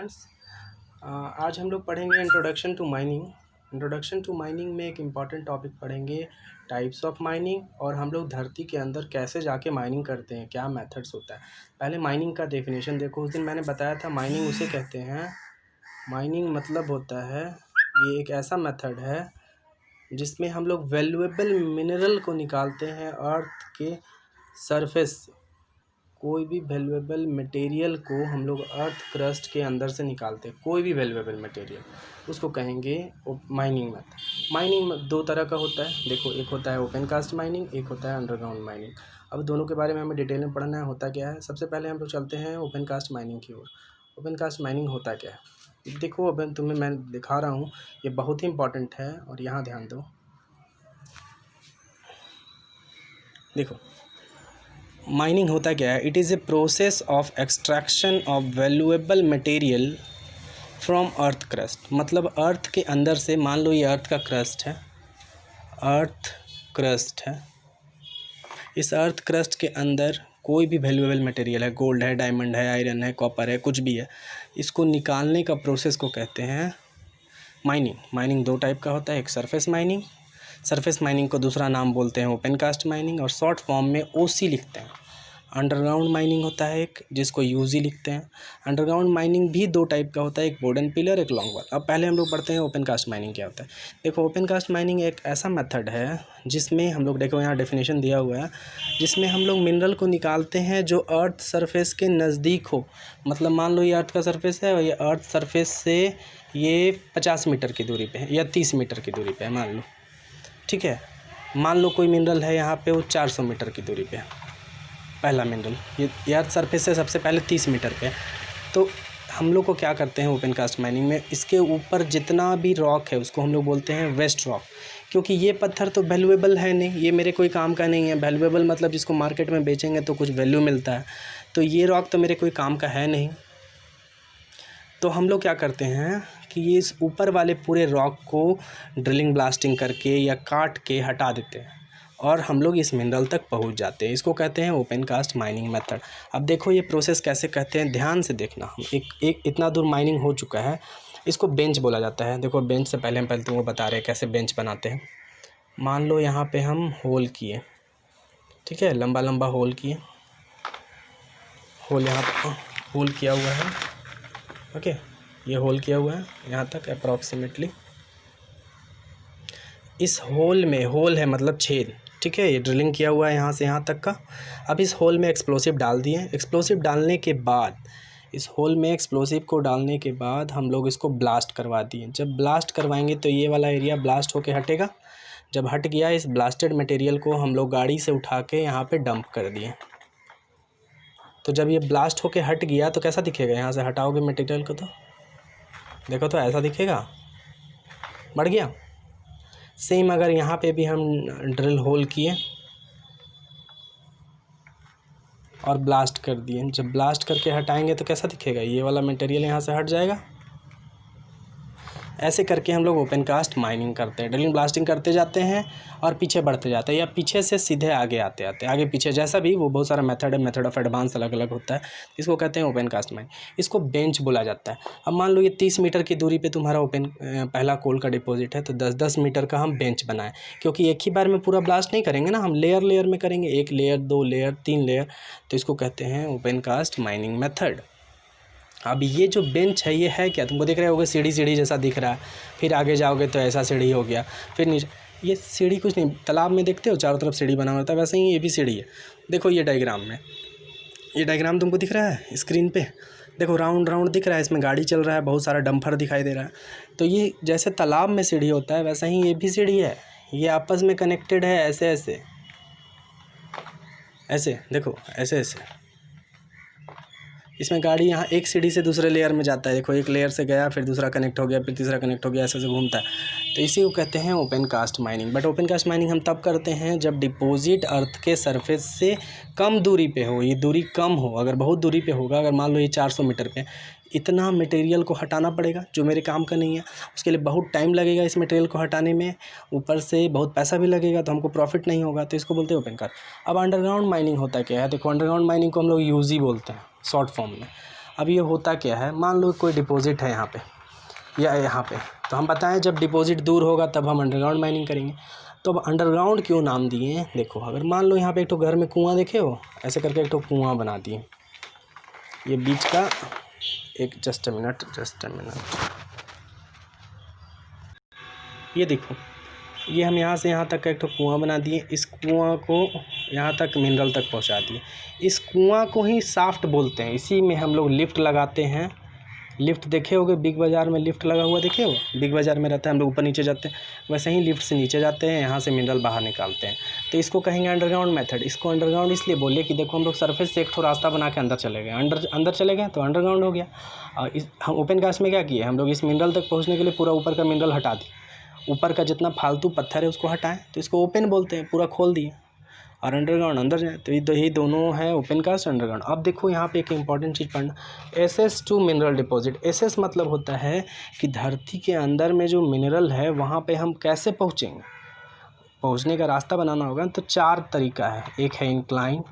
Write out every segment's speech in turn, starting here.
Students, आज हम लोग पढ़ेंगे introduction to mining. Introduction to mining में एक इम्पॉर्टेंट टॉपिक पढ़ेंगे, टाइप्स ऑफ माइनिंग, और हम लोग धरती के अंदर कैसे जाके माइनिंग करते हैं, क्या मेथड्स होता है। पहले माइनिंग का डेफिनेशन देखो। उस दिन मैंने बताया था माइनिंग उसे कहते हैं, माइनिंग मतलब होता है ये एक ऐसा मेथड है जिसमें हम लोग वैल्यूएबल मिनरल को निकालते हैं अर्थ के सरफेस। कोई भी वैल्यूएबल मटेरियल को हम लोग अर्थ क्रस्ट के अंदर से निकालते हैं, कोई भी वैल्यूएबल मटेरियल, उसको कहेंगे माइनिंग मेथड। माइनिंग दो तरह का होता है, देखो, एक होता है ओपन कास्ट माइनिंग, एक होता है अंडरग्राउंड माइनिंग। अब दोनों के बारे में हमें डिटेल में पढ़ना है होता क्या है। सबसे पहले हम लोग चलते हैं ओपन कास्ट माइनिंग की ओर। ओपन कास्ट माइनिंग होता क्या है देखो, अब तुम्हें मैं दिखा रहा हूँ, ये बहुत ही इंपॉर्टेंट है और यहाँ ध्यान दो। देखो, माइनिंग होता क्या है। It is a process of extraction of valuable material from earth crust. मतलब अर्थ के अंदर से, मान लो ये अर्थ का क्रस्ट है, अर्थ क्रस्ट है, इस अर्थ क्रस्ट के अंदर कोई भी वैल्यूएबल मटेरियल है, गोल्ड है, डायमंड है, आयरन है, कॉपर है, कुछ भी है, इसको निकालने का प्रोसेस को कहते हैं माइनिंग। माइनिंग दो टाइप का होता है, एक सरफेस माइनिंग, सरफेस माइनिंग को दूसरा नाम बोलते हैं ओपन कास्ट माइनिंग, और शॉर्ट फॉर्म में ओसी लिखते हैं। अंडरग्राउंड माइनिंग होता है एक, जिसको यूजी लिखते हैं। अंडरग्राउंड माइनिंग भी दो टाइप का होता है, एक बोर्डन पिलर, एक लॉन्ग वॉल। अब पहले हम लोग पढ़ते हैं ओपन कास्ट माइनिंग क्या होता है। देखो, ओपन कास्ट माइनिंग एक ऐसा मेथड है जिसमें हम लोग, देखो यहाँ डेफिनेशन दिया हुआ है, जिसमें हम लोग मिनरल को निकालते हैं जो अर्थ सरफेस के नज़दीक हो। मतलब मान लो ये अर्थ का सरफेस है और ये अर्थ सरफेस से ये 50 मीटर की दूरी पे है या 30 मीटर की दूरी पे है, मान लो, ठीक है। मान लो कोई मिनरल है यहाँ पे, वो 400 मीटर की दूरी पे है, पहला मिनरल ये अर्थ सरफेस से सबसे पहले 30 मीटर पे है। तो हम लोग को क्या करते हैं ओपन कास्ट माइनिंग में, इसके ऊपर जितना भी रॉक है उसको हम लोग बोलते हैं वेस्ट रॉक, क्योंकि ये पत्थर तो वैल्यूएबल है नहीं, ये मेरे कोई काम का नहीं है। वैल्यूएबल मतलब जिसको मार्केट में बेचेंगे तो कुछ वैल्यू मिलता है, तो ये रॉक तो मेरे कोई काम का है नहीं। तो हम लोग क्या करते हैं कि ये इस ऊपर वाले पूरे रॉक को ड्रिलिंग ब्लास्टिंग करके या काट के हटा देते हैं और हम लोग इस मिनरल तक पहुंच जाते हैं। इसको कहते हैं ओपन कास्ट माइनिंग मेथड। अब देखो ये प्रोसेस कैसे कहते हैं, ध्यान से देखना। हम एक इतना दूर माइनिंग हो चुका है, इसको बेंच बोला जाता है। देखो, बेंच से पहले हम तुमको बता रहे हैं कैसे बेंच बनाते हैं। मान लो यहाँ पे हम होल किए, ठीक है, लंबा लंबा होल किए, होल यहाँ पर होल किया हुआ है, ओके, ये होल किया हुआ है यहाँ तक अप्रॉक्सीमेटली। इस होल में, होल है मतलब छेद, ठीक है, ये ड्रिलिंग किया हुआ है यहाँ से यहाँ तक का। अब इस होल में एक्सप्लोसिव डाल दिए। एक्सप्लोसिव डालने के बाद, इस होल में एक्सप्लोसिव को डालने के बाद हम लोग इसको ब्लास्ट करवा दिए। जब ब्लास्ट करवाएंगे तो ये वाला एरिया ब्लास्ट होके हटेगा। जब हट गया, इस ब्लास्टेड मटेरियल को हम लोग गाड़ी से उठा के यहाँ पे डंप कर दिए। तो जब ये ब्लास्ट होके हट गया तो कैसा दिखेगा, यहाँ से हटाओगे मटेरियल को तो देखो तो ऐसा दिखेगा, बढ़ गया। सेम अगर यहाँ पे भी हम ड्रिल होल किए और ब्लास्ट कर दिए, जब ब्लास्ट करके हटाएंगे तो कैसा दिखेगा, ये वाला मटेरियल यहाँ से हट जाएगा। ऐसे करके हम लोग ओपन कास्ट माइनिंग करते हैं, ड्रिलिंग ब्लास्टिंग करते जाते हैं और पीछे बढ़ते जाते हैं, या पीछे से सीधे आगे आते आते, आगे पीछे जैसा भी, वो बहुत सारा मेथड है, मेथड ऑफ एडवांस अलग अलग होता है। इसको कहते हैं ओपन कास्ट माइनिंग। इसको बेंच बोला जाता है। अब मान लो ये 30 मीटर की दूरी पे तुम्हारा पहला कोल का डिपॉजिट है, तो 10-10 मीटर का हम बेंच बनाएं, क्योंकि एक ही बार में पूरा ब्लास्ट नहीं करेंगे ना, हम लेयर लेयर में करेंगे, 1 लेयर, 2 लेयर, 3 लेयर। तो इसको कहते हैं ओपन कास्ट माइनिंग मेथड। अब ये जो बेंच है, ये है क्या, तुमको दिख रहे होगे, सीढ़ी सीढ़ी जैसा दिख रहा है। फिर आगे जाओगे तो ऐसा सीढ़ी हो गया, फिर नीचे, ये सीढ़ी कुछ नहीं, तालाब में देखते हो चारों तरफ सीढ़ी बना होता है, वैसे ही ये भी सीढ़ी है। देखो ये डायग्राम में, ये डायग्राम तुमको दिख रहा है स्क्रीन पे, देखो राउंड राउंड दिख रहा है, इसमें गाड़ी चल रहा है, बहुत सारा डंपर दिखाई दे रहा है। तो ये जैसे तालाब में सीढ़ी होता है, वैसा ही ये भी सीढ़ी है, ये आपस में कनेक्टेड है, ऐसे ऐसे ऐसे, देखो ऐसे ऐसे। इसमें गाड़ी यहाँ एक सीढ़ी से दूसरे लेयर में जाता है, देखो एक लेयर से गया, फिर दूसरा कनेक्ट हो गया, फिर तीसरा कनेक्ट हो गया, ऐसे ऐसे घूमता है। तो इसी को कहते हैं open cast mining. But open cast mining हम तब करते हैं जब डिपॉजिट अर्थ के सरफेस से कम दूरी पे हो, ये दूरी कम हो। अगर बहुत दूरी पे होगा, अगर मान लो ये 400 मीटर पे, इतना मटेरियल को हटाना पड़ेगा जो मेरे काम का नहीं है, उसके लिए बहुत टाइम लगेगा इस मटेरियल को हटाने में, ऊपर से बहुत पैसा भी लगेगा, तो हमको प्रॉफिट नहीं होगा। तो इसको बोलते हैं ओपन कास्ट। अब अंडरग्राउंड माइनिंग होता क्या है, देखो अंडरग्राउंड माइनिंग को हम लोग यूजी बोलते हैं शॉर्ट फॉर्म में। अब ये होता क्या है, मान लो कोई डिपॉजिट है यहाँ पे या यहाँ पे, तो हम बताएं जब डिपॉजिट दूर होगा तब हम अंडरग्राउंड माइनिंग करेंगे। तो अब अंडरग्राउंड क्यों नाम दिए हैं, देखो अगर मान लो यहाँ पे एक तो घर में कुआं देखे हो, ऐसे करके एक तो कुआं बना दिए, ये बीच का एक जस्ट अ मिनट, ये देखो ये हम यहाँ से यहाँ तक का एक तो कुआं बना दिए, इस कुआं को यहाँ तक मिनरल तक पहुँचा दिए। इस कुआं को ही शाफ्ट बोलते हैं, इसी में हम लोग लिफ्ट लगाते हैं। लिफ्ट देखे होगे बिग बाज़ार में, लिफ्ट लगा हुआ देखे हो, बिग बाज़ार में रहता है, हम लोग ऊपर नीचे जाते हैं, वैसे ही लिफ्ट से नीचे जाते हैं, यहाँ से मिनरल बाहर निकालते हैं। तो इसको कहेंगे अंडरग्राउंड मेथड। इसको अंडरग्राउंड इसलिए बोले कि देखो हम लोग सरफेस से एक तो रास्ता बना के अंदर चले गए, अंदर चले गए तो अंडरग्राउंड हो गया। और हम ओपन कास्ट में क्या किए, हम लोग इस मिनरल तक पहुँचने के लिए पूरा ऊपर का मिनरल हटा दिए, ऊपर का जितना फालतू पत्थर है उसको हटाएं, तो इसको ओपन बोलते हैं, पूरा खोल दिए और अंडरग्राउंड अंदर जाए। तो ये दोनों है ओपन कास्ट अंडरग्राउंड। अब देखो यहाँ पे एक इंपॉर्टेंट चीज़ पढ़ना, access to mineral deposit. Access मतलब होता है कि धरती के अंदर में जो मिनरल है वहाँ पे हम कैसे पहुँचेंगे, पहुँचने का रास्ता बनाना होगा। तो 4 तरीका है, एक है इंक्लाइन,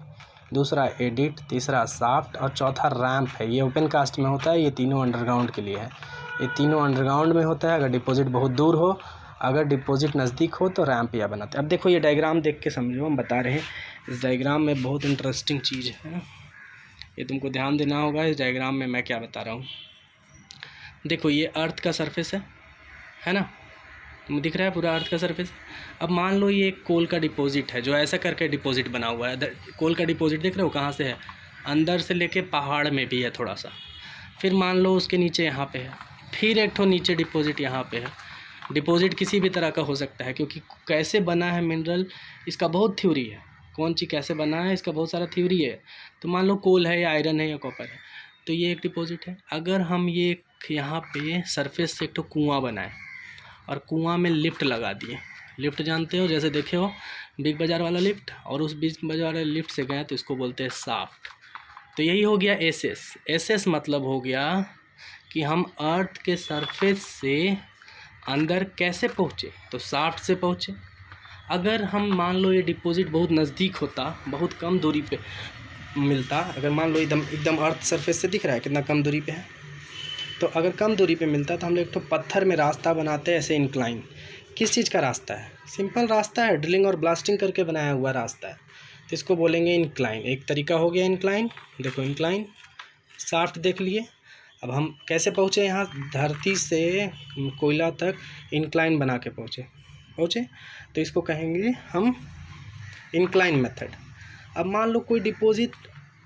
दूसरा एडिट, तीसरा शाफ्ट और चौथा रैंप है। ये ओपन कास्ट में होता है, ये तीनों अंडरग्राउंड के लिए है, ये तीनों अंडरग्राउंड में होता है। अगर डिपॉजिट बहुत दूर हो, अगर डिपॉजिट नज़दीक हो तो रैंप या बनाते हैं। अब देखो ये डायग्राम देख के समझो, हम बता रहे हैं इस डायग्राम में बहुत इंटरेस्टिंग चीज़ है, ये तुमको ध्यान देना होगा इस डायग्राम में मैं क्या बता रहा हूँ। देखो ये अर्थ का सरफेस है ना, तुम दिख रहा है पूरा अर्थ का सरफेस। अब मान लो ये एक कोल का डिपॉजिट है जो ऐसा करके डिपॉजिट बना हुआ है। कोल का डिपॉजिट देख रहे हो कहाँ से है, अंदर से लेके पहाड़ में भी है थोड़ा सा, फिर मान लो उसके नीचे यहाँ पे है, फिर एक ठो नीचे डिपॉजिट यहाँ पे है। डिपॉजिट किसी भी तरह का हो सकता है, क्योंकि कैसे बना है मिनरल इसका बहुत थ्योरी है, कौन चीज़ कैसे बना है इसका बहुत सारा थ्योरी है। तो मान लो कोल है या आयरन है या कॉपर है, तो ये एक डिपॉजिट है। अगर हम ये यहाँ पे सरफेस से एक तो कुआं बनाए और कुआं में लिफ्ट लगा दिए, लिफ्ट जानते हो जैसे देखे हो बिग बाज़ार वाला लिफ्ट, और उस बिग बाज़ार वाले लिफ्ट से गए तो इसको बोलते हैं शाफ्ट। तो यही हो गया एसेस। एसेस मतलब हो गया कि हम अर्थ के सरफेस से अंदर कैसे पहुँचे, तो शाफ्ट से पहुँचे। अगर हम मान लो ये डिपॉजिट बहुत नज़दीक होता, बहुत कम दूरी पे मिलता, अगर मान लो एकदम अर्थ सरफेस से दिख रहा है कितना कम दूरी पे है, तो अगर कम दूरी पे मिलता तो हम लोग एक तो पत्थर में रास्ता बनाते हैं ऐसे इंक्लाइन। किस चीज़ का रास्ता है, सिंपल रास्ता है, ड्रिलिंग और ब्लास्टिंग करके बनाया हुआ रास्ता है, तो इसको बोलेंगे इंक्लाइन। एक तरीका हो गया इंक्लाइन, देखो इंक्लाइन। शाफ्ट देख लिए। अब हम कैसे पहुँचे, यहाँ धरती से कोयला तक इंक्लाइन बना के पहुँचे, तो इसको कहेंगे हम इंक्लाइन मेथड। अब मान लो कोई डिपॉजिट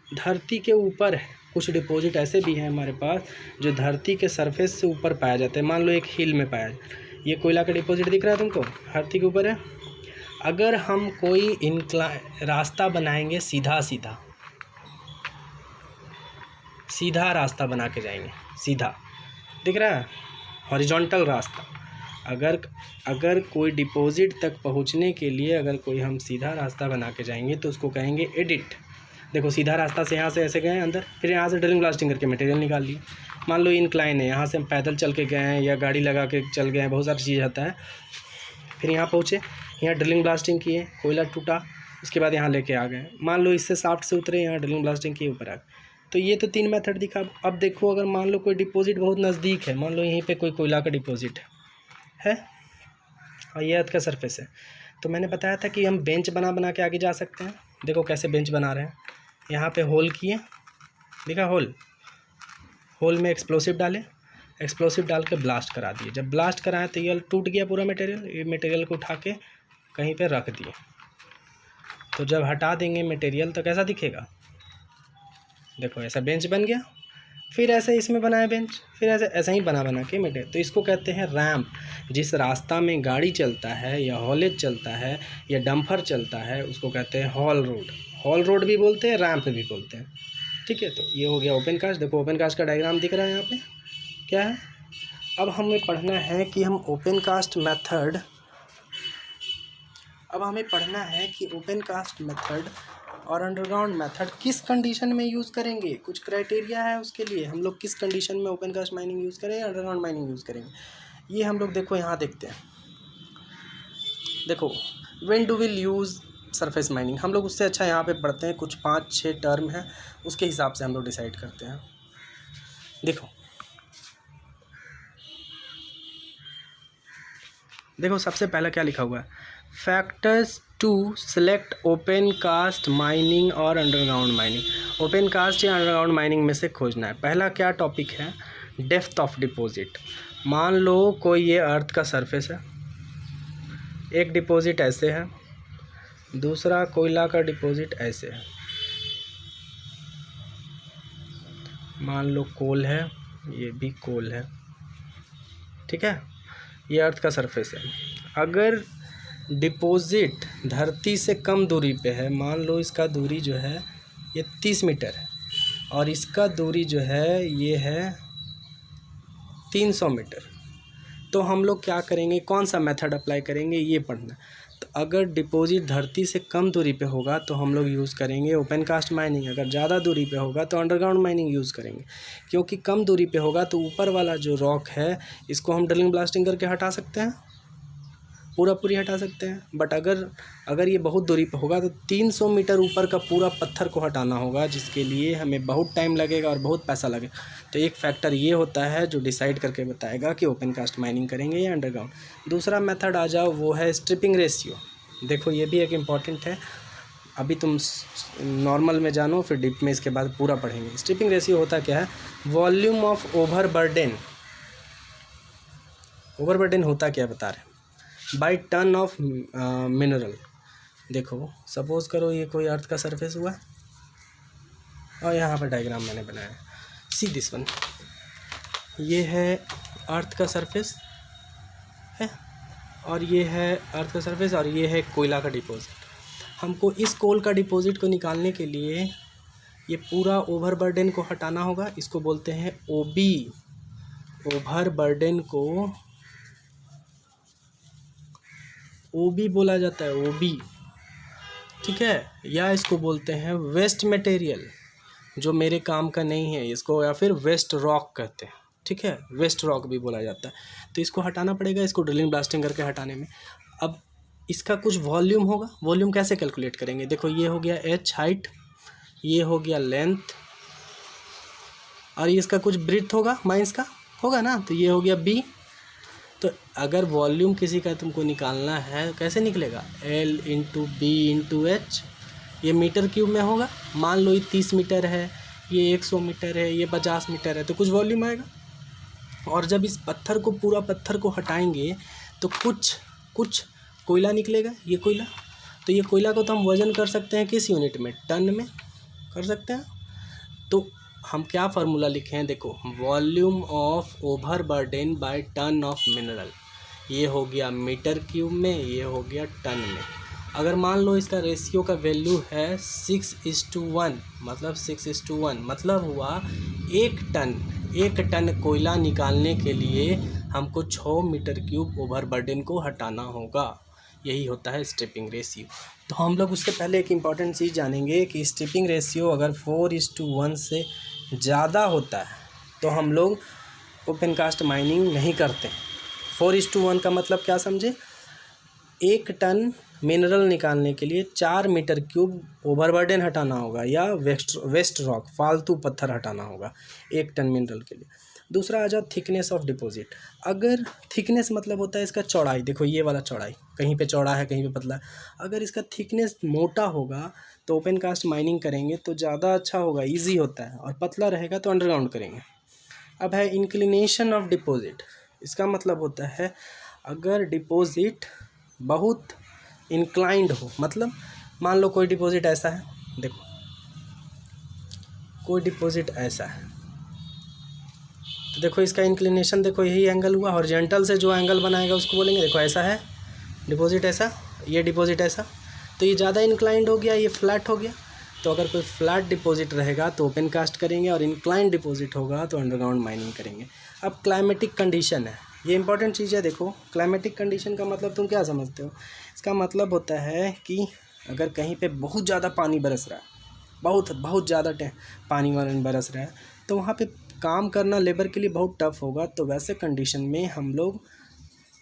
धरती के ऊपर है, कुछ डिपॉजिट ऐसे भी हैं हमारे पास जो धरती के सरफेस से ऊपर पाया जाता है। मान लो एक हिल में पाया जाए, ये कोयला का डिपॉजिट दिख रहा है तुमको, धरती के ऊपर है। अगर हम कोई रास्ता बनाएंगे सीधा रास्ता बना के जाएंगे, सीधा दिख रहा है, हॉरिजॉन्टल रास्ता। अगर कोई डिपॉजिट तक पहुंचने के लिए अगर कोई हम सीधा रास्ता बना के जाएंगे तो उसको कहेंगे एडिट। देखो सीधा रास्ता से यहाँ से ऐसे गए अंदर, फिर यहाँ से ड्रिलिंग ब्लास्टिंग करके मटेरियल निकाल लिए। मान लो इंक्लाइन है, यहाँ से हम पैदल चल के गए हैं या गाड़ी लगा के चल गए हैं, बहुत सारी चीज़ आता है। फिर यहाँ पहुँचे, यहाँ ड्रिलिंग ब्लास्टिंग किए, कोयला टूटा, उसके बाद यहाँ लेके आ गए। मान लो इससे शाफ्ट से उतरे, यहाँ ड्रिलिंग ब्लास्टिंग किए, ऊपर आ गए। तो ये तो 3 मेथड दिखा। अब देखो अगर मान लो कोई डिपॉजिट बहुत नज़दीक है, मान लो यहीं पे कोई कोयला का डिपॉजिट है और ये अर्थ का सरफेस है, तो मैंने बताया था कि हम बेंच बना के आगे जा सकते हैं। देखो कैसे बेंच बना रहे हैं, यहाँ पे होल किए, देखा होल में एक्सप्लोसिव डाले, एक्सप्लोसिव डाल के ब्लास्ट करा दिए। जब ब्लास्ट कराए तो ये टूट गया पूरा मटेरियल, ये मटेरियल को उठा के कहीं पे रख दिए। तो जब हटा देंगे मटेरियल तो कैसा दिखेगा, देखो ऐसा बेंच बन गया। फिर ऐसे इसमें बनाया बेंच, फिर ऐसे ही बना के मटेरियल। तो इसको कहते हैं रैंप। जिस रास्ता में गाड़ी चलता है या हॉलेज चलता है या डंपर चलता है उसको कहते हैं हॉल रोड। हॉल रोड भी बोलते हैं, रैंप भी बोलते हैं, ठीक है। तो ये हो गया ओपन कास्ट। देखो ओपन कास्ट का डायग्राम दिख रहा है यहाँ पे क्या है। अब हमें पढ़ना है कि हम ओपन कास्ट मेथड और अंडरग्राउंड मेथड किस कंडीशन में यूज़ करेंगे। कुछ क्राइटेरिया है उसके लिए, हम लोग किस कंडीशन में ओपन कास्ट माइनिंग यूज़ करें, अंडरग्राउंड माइनिंग यूज़ करेंगे, ये हम लोग देखो यहाँ देखते हैं। देखो when do will use surface mining, हम लोग उससे अच्छा यहाँ पे पढ़ते हैं, कुछ 5-6 टर्म हैं उसके हिसाब से हम लोग डिसाइड करते हैं। देखो सबसे पहला क्या लिखा हुआ है, factors to select open cast mining और अंडरग्राउंड माइनिंग। ओपन कास्ट या अंडरग्राउंड माइनिंग में से खोजना है। पहला क्या टॉपिक है, डेप्थ ऑफ डिपॉजिट। मान लो कोई ये अर्थ का सरफेस है, एक डिपॉजिट ऐसे है, दूसरा कोयला का डिपॉजिट ऐसे है। मान लो कोल है, ये भी कोल है, ठीक है, ये अर्थ का सरफेस है। अगर डिपॉजिट धरती से कम दूरी पे है, मान लो इसका दूरी जो है ये 30 मीटर है और इसका दूरी जो है ये है 300 मीटर, तो हम लोग क्या करेंगे, कौन सा मेथड अप्लाई करेंगे ये पढ़ना। तो अगर डिपॉजिट धरती से कम दूरी पे होगा तो हम लोग यूज़ करेंगे ओपन कास्ट माइनिंग, अगर ज़्यादा दूरी पे होगा तो अंडरग्राउंड माइनिंग यूज़ करेंगे। क्योंकि कम दूरी पे होगा तो ऊपर वाला जो रॉक है इसको हम ड्रिलिंग ब्लास्टिंग करके हटा सकते हैं, पूरी हटा सकते हैं। बट अगर ये बहुत दूरी पे होगा तो 300 मीटर ऊपर का पूरा पत्थर को हटाना होगा, जिसके लिए हमें बहुत टाइम लगेगा और बहुत पैसा लगेगा। तो एक फैक्टर ये होता है जो डिसाइड करके बताएगा कि ओपन कास्ट माइनिंग करेंगे या अंडरग्राउंड। दूसरा मेथड आ जाओ, वो है स्ट्रिपिंग रेशियो। देखो ये भी एक इम्पॉर्टेंट है, अभी तुम नॉर्मल में जानो फिर डीप में इसके बाद पूरा पढ़ेंगे। स्ट्रिपिंग रेशियो होता क्या है, वॉल्यूम ऑफ ओवरबर्डन। ओवरबर्डन होता क्या बता रहे, बाई टन ऑफ मिनरल। देखो सपोज करो ये कोई अर्थ का सरफेस हुआ और यहाँ पर डायग्राम मैंने बनाया, सी दिस वन, ये है अर्थ का सरफेस है और ये है अर्थ का सरफेस और ये है कोयला का डिपॉजिट। हमको इस कोल का डिपॉजिट को निकालने के लिए ये पूरा ओवरबर्डन को हटाना होगा, इसको बोलते हैं ओबी। ओवरबर्डन को ओबी बोला जाता है, ओबी, ठीक है। या इसको बोलते हैं वेस्ट मटेरियल, जो मेरे काम का नहीं है इसको, या फिर वेस्ट रॉक कहते हैं, ठीक है, वेस्ट रॉक भी बोला जाता है। तो इसको हटाना पड़ेगा, इसको ड्रिलिंग ब्लास्टिंग करके हटाने में। अब इसका कुछ वॉल्यूम होगा, वॉल्यूम कैसे कैलकुलेट करेंगे, देखो ये हो गया एच हाइट, ये हो गया लेंथ, और इसका कुछ ब्रीथ होगा, माइंस का होगा ना, तो ये हो गया बी। तो अगर वॉल्यूम किसी का तुमको निकालना है कैसे निकलेगा, L into B into H, ये मीटर क्यूब में होगा। मान लो ये 30 मीटर है, ये 100 मीटर है, ये 50 मीटर है, तो कुछ वॉल्यूम आएगा। और जब इस पत्थर को पूरा पत्थर को हटाएंगे तो कुछ कोयला निकलेगा, ये कोयला। तो ये कोयला को तो हम वज़न कर सकते हैं किस यूनिट में, टन में कर सकते हैं। तो हम क्या फार्मूला लिखे हैं, देखो volume of overburden by ton of mineral, ये हो गया मीटर क्यूब में, ये हो गया टन में। अगर मान लो इसका रेशियो का वैल्यू है 6:1, मतलब 6:1 मतलब हुआ 1 टन कोयला निकालने के लिए हमको 6 मीटर क्यूब ओवरबर्डन को हटाना होगा। यही होता है स्ट्रिपिंग रेशियो। तो हम लोग उससे पहले एक इम्पॉर्टेंट चीज़ जानेंगे कि स्ट्रिपिंग रेशियो अगर 4:1 से ज़्यादा होता है तो हम लोग ओपन कास्ट माइनिंग नहीं करते। 4:1 का मतलब क्या समझे, 1 टन मिनरल निकालने के लिए 4 मीटर क्यूब ओवरबर्डन हटाना होगा या वेस्ट रॉक फालतू पत्थर हटाना होगा 1 टन मिनरल के लिए। दूसरा आ जाओ थिकनेस ऑफ डिपॉजिट। अगर थिकनेस मतलब होता है इसका चौड़ाई, देखो ये वाला चौड़ाई, कहीं पे चौड़ा है कहीं पे पतला है। अगर इसका थिकनेस मोटा होगा तो ओपन कास्ट माइनिंग करेंगे तो ज़्यादा अच्छा होगा, इजी होता है, और पतला रहेगा तो अंडरग्राउंड करेंगे। अब है इंक्लिनेशन ऑफ डिपॉजिट। इसका मतलब होता है अगर डिपॉजिट बहुत इंक्लाइंड हो, मतलब मान लो कोई डिपॉजिट ऐसा है, देखो कोई डिपॉजिट ऐसा है, तो देखो इसका इंक्लिनेशन देखो यही एंगल हुआ, हॉरिजॉन्टल से जो एंगल बनाएगा उसको बोलेंगे। देखो ऐसा है डिपॉजिट, ऐसा ये डिपॉजिट ऐसा, तो ये ज़्यादा इंक्लाइंड हो गया, ये फ्लैट हो गया। तो अगर कोई फ्लैट डिपॉजिट रहेगा तो ओपन कास्ट करेंगे, और इंक्लाइंड डिपॉजिट होगा तो अंडरग्राउंड माइनिंग करेंगे। अब क्लाइमेटिक कंडीशन है, ये इंपॉर्टेंट चीज़ है। देखो क्लाइमेटिक कंडीशन का मतलब तुम क्या समझते हो, इसका मतलब होता है कि अगर कहीं पे बहुत ज़्यादा पानी बरस रहा है, बहुत ज़्यादा पानी बरस रहा है, तो वहाँ पे काम करना लेबर के लिए बहुत टफ होगा। तो वैसे कंडीशन में हम लोग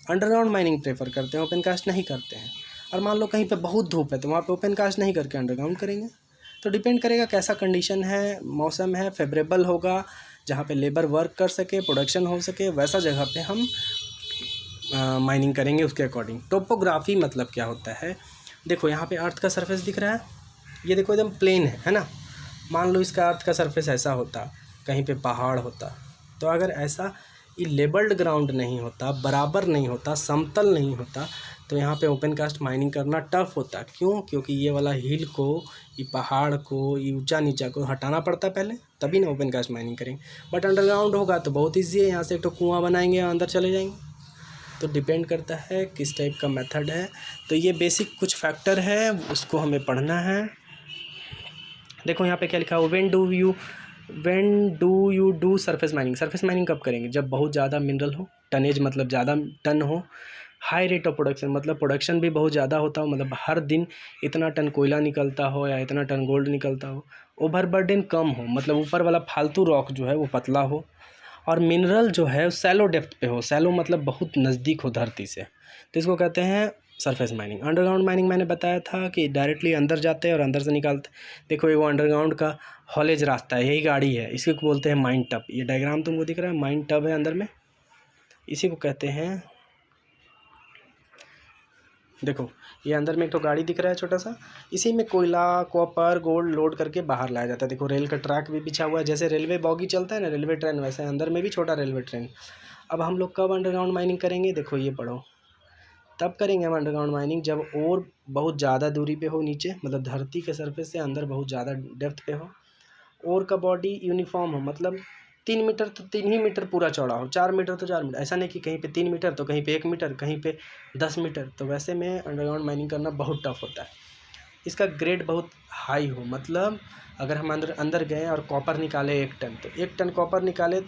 अंडरग्राउंड माइनिंग प्रेफर करते हैं, ओपन कास्ट नहीं करते हैं। और मान लो कहीं पे बहुत धूप है तो वहाँ पे ओपन कास्ट नहीं करके अंडरग्राउंड करेंगे। तो डिपेंड करेगा कैसा कंडीशन है, मौसम है, फेवरेबल होगा जहाँ पे लेबर वर्क कर सके, प्रोडक्शन हो सके, वैसा जगह पे हम माइनिंग करेंगे उसके अकॉर्डिंग। टोपोग्राफी मतलब क्या होता है, देखो यहाँ पे अर्थ का सरफेस दिख रहा है, ये देखो एकदम प्लेन है ना। मान लो इसका अर्थ का सरफेस ऐसा होता, कहीं पे पहाड़ होता, तो अगर ऐसा ये लेबल्ड ग्राउंड नहीं होता, बराबर नहीं होता, समतल नहीं होता, तो यहाँ पे ओपन कास्ट माइनिंग करना टफ होता। क्यों? क्योंकि ये वाला हिल को, ये पहाड़ को, ये ऊंचा नीचा को हटाना पड़ता पहले, तभी ना ओपन कास्ट माइनिंग करेंगे। बट अंडरग्राउंड होगा तो बहुत ईजी है, यहाँ से एक तो कुआँ बनाएंगे और अंदर चले जाएंगे। तो डिपेंड करता है किस टाइप का मेथड है। तो ये बेसिक कुछ फैक्टर है, उसको हमें पढ़ना है। देखो यहाँ पे क्या लिखा है, when do you do surface mining. Surface mining कब करेंगे? जब बहुत ज़्यादा मिनरल हो, टनेज मतलब ज़्यादा टन हो, हाई रेट ऑफ प्रोडक्शन मतलब प्रोडक्शन भी बहुत ज़्यादा होता हो, मतलब हर दिन इतना टन कोयला निकलता हो या इतना टन गोल्ड निकलता हो। ओवरबर्डन कम हो, मतलब ऊपर वाला फालतू रॉक जो है वो पतला हो, और मिनरल जो है सैलो डेप्थ पे हो। सैलो मतलब बहुत नज़दीक हो धरती से, तो इसको कहते हैं सरफेस माइनिंग। अंडरग्राउंड माइनिंग मैंने बताया था कि डायरेक्टली अंदर जाते हैं और अंदर से निकालते। देखो ये वो अंडरग्राउंड का हॉलेज रास्ता है, यही गाड़ी है, इसको बोलते हैं माइन टब। ये डायग्राम तुमको दिख रहा है, माइन टब है अंदर में, इसी को कहते हैं। देखो ये अंदर में एक तो गाड़ी दिख रहा है छोटा सा, इसी में कोयला, कॉपर, गोल्ड लोड करके बाहर लाया जाता है। देखो रेल का ट्रैक भी बिछा हुआ है, जैसे रेलवे बॉगी चलता है ना, रेलवे ट्रेन, वैसे अंदर में भी छोटा रेलवे ट्रेन। अब हम लोग कब अंडरग्राउंड माइनिंग करेंगे? देखो ये पढ़ो, तब करेंगे हम अंडरग्राउंड माइनिंग जब और बहुत ज़्यादा दूरी पे हो नीचे, मतलब धरती के सरफेस से अंदर बहुत ज़्यादा डेप्थ पे हो। और का बॉडी यूनिफॉर्म हो, मतलब 3 मीटर तो 3 ही मीटर पूरा चौड़ा हो, 4 मीटर तो 4 मीटर, ऐसा नहीं कि कहीं पे 3 मीटर तो कहीं पे 1 मीटर, कहीं पे 10 मीटर। तो वैसे में अंडरग्राउंड माइनिंग करना बहुत टफ होता है। इसका ग्रेड बहुत हाई हो, मतलब अगर हम अंदर गए और कॉपर निकाले 1 टन, तो 1 टन कॉपर निकाले,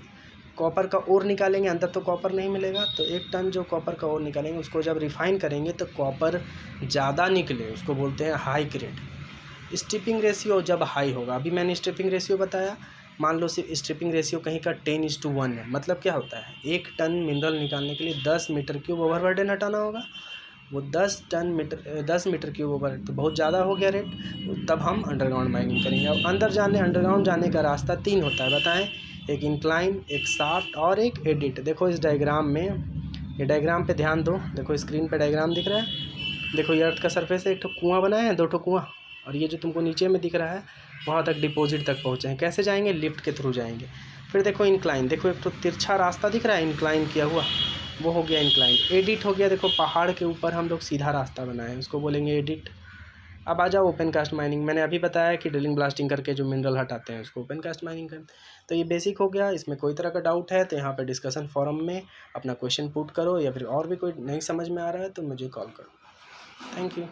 कॉपर का ओर निकालेंगे, अंदर तो कॉपर नहीं मिलेगा, तो 1 टन जो कॉपर का ओर निकालेंगे उसको जब रिफाइन करेंगे तो कॉपर ज़्यादा निकले, उसको बोलते हैं हाई ग्रेड। स्ट्रिपिंग रेशियो जब हाई होगा, अभी मैंने स्ट्रिपिंग रेशियो बताया, मान लो सिर्फ स्ट्रिपिंग रेशियो कहीं का 10:1 है, मतलब क्या होता है, 1 टन मिनरल निकालने के लिए 10 मीटर क्यूब ओवरबर्डन हटाना होगा। वो 10 मीटर क्यूब ओवर, तो बहुत ज़्यादा हो गया रेट, तब हम अंडरग्राउंड माइनिंग करेंगे। अब अंडरग्राउंड जाने का रास्ता 3 होता है, बताएं, एक इंक्लाइन, एक शाफ्ट और एक एडिट। देखो इस डायग्राम में, ये डायग्राम पे ध्यान दो, देखो स्क्रीन पे डायग्राम दिख रहा है। देखो ये अर्थ का सरफेस है, एक तो कुआँ बनाया है, 2 ठो कुआँ, और ये जो तुमको नीचे में दिख रहा है वहाँ तक डिपॉजिट तक पहुँचे हैं। कैसे जाएंगे? लिफ्ट के थ्रू जाएंगे। फिर देखो इंक्लाइन, देखो एक तो तिरछा रास्ता दिख रहा है इंक्लाइन किया हुआ, वो हो गया इंक्लाइन। एडिट हो गया, देखो पहाड़ के ऊपर हम लोग सीधा रास्ता बनाए, उसको बोलेंगे एडिट। अब आ जाओ ओपन कास्ट माइनिंग। मैंने अभी बताया कि ड्रिलिंग ब्लास्टिंग करके जो मिनरल हटाते हैं उसको ओपन कास्ट माइनिंग करते हैं। तो ये बेसिक हो गया। इसमें कोई तरह का डाउट है तो यहाँ पे डिस्कशन फोरम में अपना क्वेश्चन पुट करो, या फिर और भी कोई नहीं समझ में आ रहा है तो मुझे कॉल करो। Thank you.